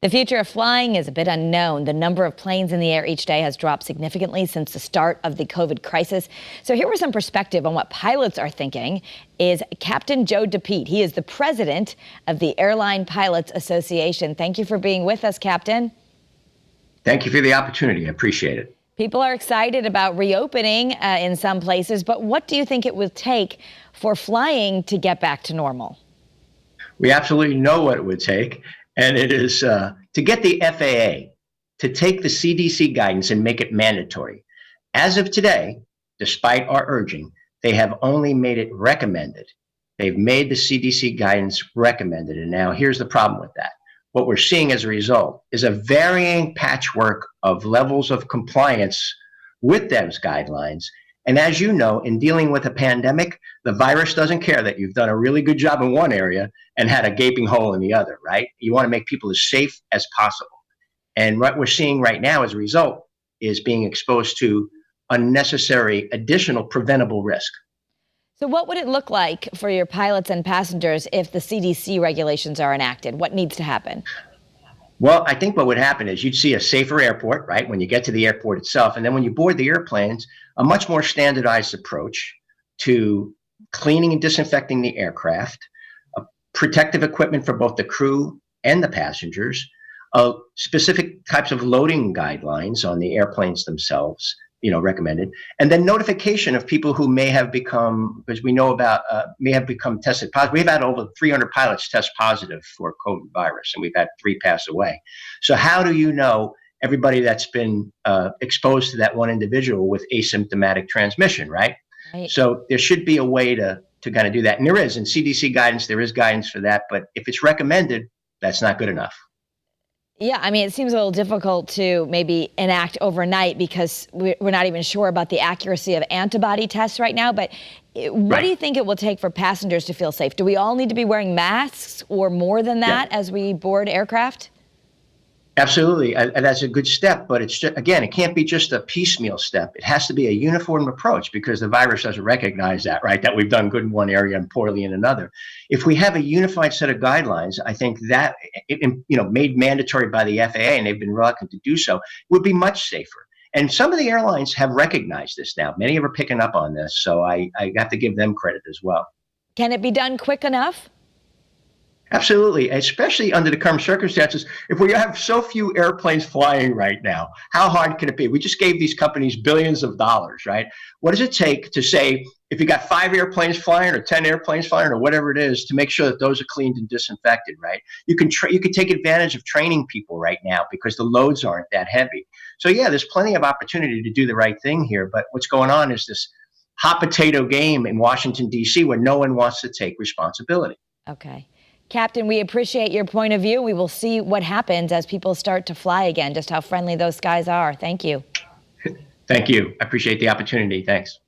The future of flying is a bit unknown. The number of planes in the air each day has dropped significantly since the start of the COVID crisis. So here was some perspective on what pilots are thinking is Captain Joe DePete. He is the president of the Airline Pilots Association. Thank you for being with us, Captain. Thank you for the opportunity. I appreciate it. People are excited about reopening in some places, but what do you think it will take for flying to get back to normal? We absolutely know what it would take. And it is to get the FAA to take the CDC guidance and make it mandatory. As of today, despite our urging, they have only made it recommended. They've made the CDC guidance recommended. And now here's the problem with that. What we're seeing as a result is a varying patchwork of levels of compliance with those guidelines. And as you know, in dealing with a pandemic, the virus doesn't care that you've done a really good job in one area and had a gaping hole in the other, right? You want to make people as safe as possible. And what we're seeing right now as a result is being exposed to unnecessary additional preventable risk. So what would it look like for your pilots and passengers if the CDC regulations are enacted? What needs to happen? Well, I think what would happen is you'd see a safer airport, right, when you get to the airport itself. And then when you board the airplanes, a much more standardized approach to cleaning and disinfecting the aircraft, protective equipment for both the crew and the passengers, specific types of loading guidelines on the airplanes themselves, recommended, and then notification of people who may have become, because we know about, may have become tested positive. We've had over 300 pilots test positive for COVID virus, and we've had 3 pass away. So how do you know everybody that's been exposed to that one individual with asymptomatic transmission, right? So there should be a way to kind of do that. And there is, in CDC guidance, there is guidance for that. But if it's recommended, that's not good enough. Yeah, I mean, it seems a little difficult to maybe enact overnight because we're not even sure about the accuracy of antibody tests right now. But what do you think it will take for passengers to feel safe? Do we all need to be wearing masks or more than that as we board aircraft? Absolutely. And that's a good step. But it's just, again, it can't be just a piecemeal step. It has to be a uniform approach because the virus doesn't recognize that, right? That we've done good in one area and poorly in another. If we have a unified set of guidelines, I think that, made mandatory by the FAA, and they've been reluctant to do so, would be much safer. And some of the airlines have recognized this now. Many are picking up on this. So I have to give them credit as well. Can it be done quick enough? Absolutely, especially under the current circumstances. If we have so few airplanes flying right now, how hard can it be? We just gave these companies billions of dollars, right? What does it take to say, if you got 5 airplanes flying or 10 airplanes flying or whatever it is, to make sure that those are cleaned and disinfected, right? You can take advantage of training people right now because the loads aren't that heavy. So yeah, there's plenty of opportunity to do the right thing here. But what's going on is this hot potato game in Washington, D.C., where no one wants to take responsibility. Okay. Captain, we appreciate your point of view. We will see what happens as people start to fly again, just how friendly those skies are. Thank you. Thank you. I appreciate the opportunity. Thanks.